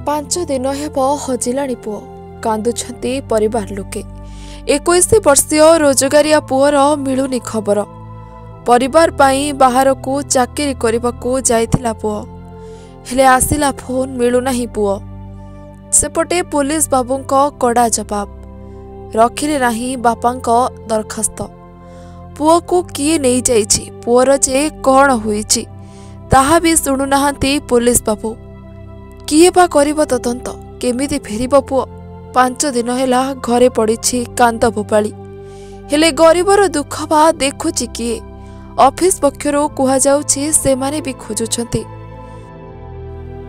5 दिन हेब हजिलाणी पुओ कांदुछंती परिवार लोके 21 वर्षीय रोजगारिया पुअर मिलुनी खबर। परिवार पाई बाहर को चाकरी करने जाइथिला पुओ हेले आसिला फोन मिलुनाही पुओ। सेपटे पुलिस बाबूंको कड़ा जवाब रखिले नाही बापांको दरखास्त। पुओ को किए नहीं जाइछि पुअर जे कौन होइछि ताहा भी शुणुनाहांती पुलिस बाबू। किए बा करिब तदंत केमिति फेरिब पुओ। 5 दिन हेला घरे पड़िछि कांद बोपाली हेले गरीबर दुख बा देखुछि किए। ऑफिस पक्षरु कुहा जाउछि सेमाने भी खोजुछंती।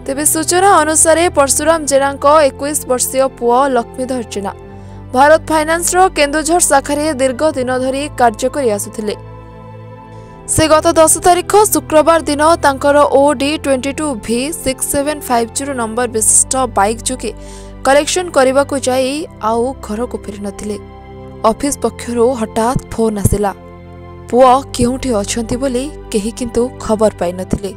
तेबे सूचना अनुसार परशुराम जेनाको 21 वर्षीय पुओ लक्ष्मीधर जेना भारत फाइनान्स रो केन्दुझर शाखारे दीर्घ दिन धरी कार्य करि आसुथिले। से गत 10 तारिख शुक्रवार दिन तांकर ओडी 22V6750 नंबर विशिष्ट बाइक जोगे कलेक्शन करने को जाई आउ घर को फेरी नथिले। ऑफिस पक्षरु हठात फोन आसिला पुओ केउठी अछंती बोली केही किंतु खबर पाई नथिले।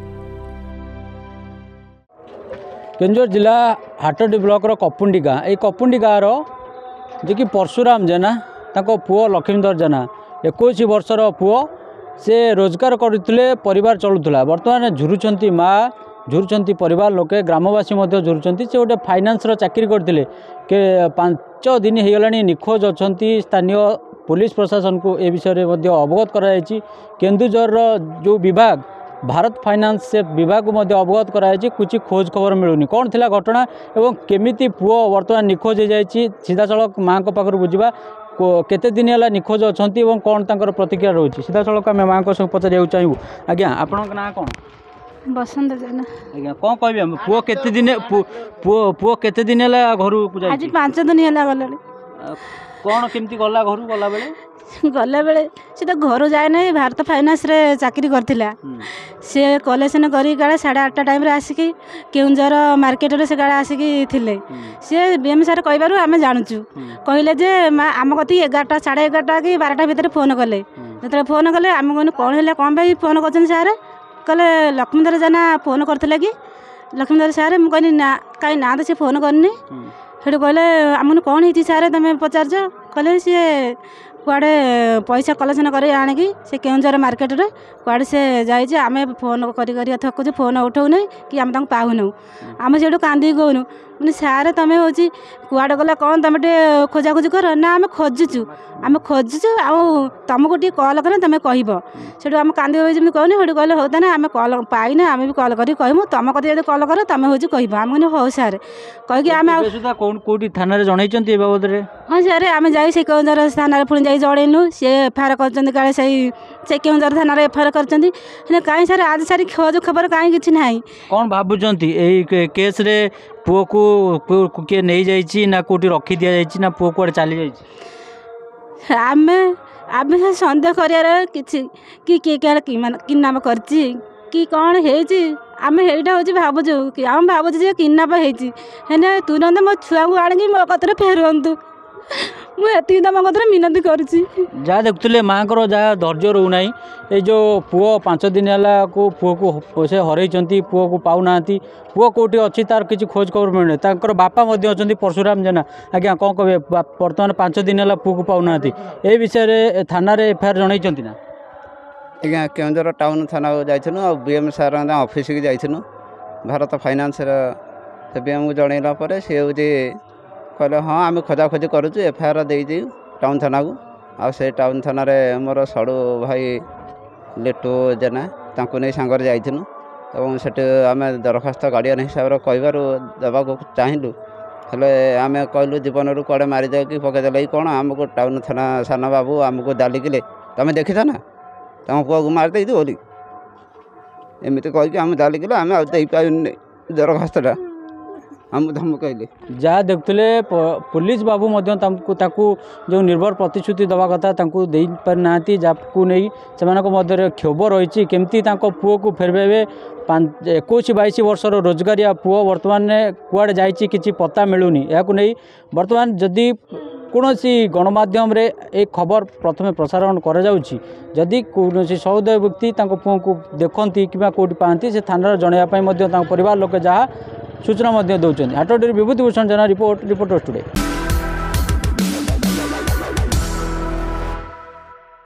केन्दुझर जिला हाटडी ब्लॉक रो कपुंडी गाँ ए कपुंडी गाँ रो जे कि परशुराम जेना ताको पुओ लक्ष्मीधर जेना 21 वर्षर पुओ से रोजगार करते परिवार चलुला। बर्तमान झुरुचंती माँ झुरुचंती परिवार लोके ग्रामवासी झुरुचंती। से गोटे फाइनान्स चाकरी करते के 5 दिन हो गला निखोज अच्छा। स्थानीय पुलिस प्रशासन को ए विषय में अवगत कराई। केन्दुझर जो विभाग भारत फाइनान्स से विभाग को अवगत कराई। कुछ खोज खबर मिलूनी कौन थिला घटना एवं केमिति पुओ वर्तमान निखोज हो जाए सीधा सड़क माँ को पाखर बुझा केते दिन है निखोज अच्छा कौन तांकर प्रतिक्रिया रोचे सीधा सड़क आम माँ को सब पचार चाहूँ। आज्ञा आपण ना कौन बसंत जेना आज्ञा कौन कह पुओ केते दिन पुओ केते दिन है घर आज 5 दिन है गला कौन केमती गला घर गला बेले गला बेले से तो घर जाए ना भारत फाइनान्स रे चाकरी करथिला। से कलेक्शन करी काले 8:30 टाइम रे आसिकी केउंझर मार्केट रे से काले आसिकी थिले। से बीएम सर कहबारु आमे जानचु कहले जे आम कती 11टा 11:30 कि 12टा भीतर फोन कले। जतरे फोन कले आम कोन कोन हेले कोन भाई फोन करछन सर कले लक्ष्मीधर जेना फोन करथिला कि लक्ष्मीधर सर मु कहनी ना काई ना तो से फोन करनी हेडु कहले आमन कोन हेती सर तमे पचारज कहले से कुआड़े पैसा कलेक्शन कर आणिकी से केउंझर मार्केट रे कुआड़े से जाइए आम फोन कर थकुचे फोन उठाऊ ना कि आम तक पाऊन आम से कांदी कहूनु मैंने सारे तुम हूँ कुआड़े गला कौन तुम टे खोजाखोजी कर ना आम खोजुचु आउ तुमको टे कल कर तुम कह से आम कांदी जमी कहनी से कहले हो ताने आम कल पाइना आम भी कल कर कहूँ तुम कत कल कर तुम हूँ कह आम कहनी हो सारे कहीकि आम कौटी थाना जनई बाबद हाँ सर आम जाई से केउंझर थाना पुणी जाई जनइनु सी एफआईआर कर से केउंझर थाना एफआईआर कर कहीं सर आज सारी खोज खबर कहीं कि ना कौन भावुंट केस रे पुओ को किए नहीं जाइए ना कौटी रखी दि जाइए ना पुओ कुआड़े चली जाइए आम आम सन्देह कर किए किडनाप कर कौन होम हेटा हूँ भावुँ कि आम भावुँ किडनाप होने तुरंत मो छुआ को आनिक मो कतरे फेरतु मुझे तुम कतरे मिनती करुँच जहाँ देखुले माँ को जहाँ धैर्य रोना ये जो पुओ 5 दिन है को पुओ को से हरई पुओ को पाऊना पुओ कौटी अच्छी तार किसी खोज खबर मिलूना तर बापा अच्छा परशुराम जेना आज्ञा कौन कहे बर्तमान 5 दिन है पुओ को पाऊना ए विषय थाना एफआईआर जनई ना आज्ञा केउंझर टाउन थाना जाइनु आ बीएम सार ऑफिस की जाइनु भारत फाइनान्स से बीएम को जनइला सी हूँ कहले हाँ आम खोजाखोजी करुँ एफआईआर दे टाउन थाना को आ से टाउन थाना मोर सड़ू भाई लिटू जेना तांको नहीं सांगरे जाइनु और से आम दरखास्त गार्डियन हिसाब से कहबार देवाक चाहलु हेले आम कहलु जीवन रू कड़े मारिदे कि पकईदे कौन आमको टाउन थाना साना बाबू आमको दालिकिले तुम देखी ना तुम पुआ को मारिदे बोली एमती कहीकि आम दालिकिले आम आईपारे दरखास्तटा हम धमक कहले जहाँ देखुले पुलिस बाबू जो निर्भर प्रतिश्रुति दवा कथा दे पारिना जहाँ नहीं से क्षोभ रही केमती पुओ को फेरबे 21-22 वर्षर रोजगारिया पुओ बर्तमान कुआड़े जाइए किसी पता मिलूनी या नहीं बर्तमान जदि कौन गणमाध्यम रे एक खबर प्रथम प्रसारण करी कौन सौदय व्यक्ति पुओ को देखती कि कौटी पाती से थाना जनवाई परिवार लोक जहाँ सूचना दौरान हाटोटी विभूतिभूषण जेना रिपोर्टर्स टुडे।